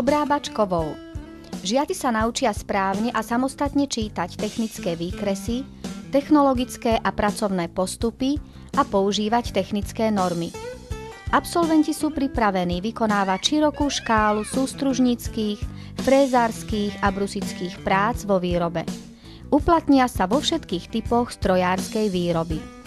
Obrábač kovov. Žiaci sa naučia správne a samostatne čítať technické výkresy, technologické a pracovné postupy a používať technické normy. Absolventi sú pripravení vykonávať širokú škálu sústružníckych, frézárskych a brusických prác vo výrobe. Uplatnia sa vo všetkých typoch strojárskej výroby.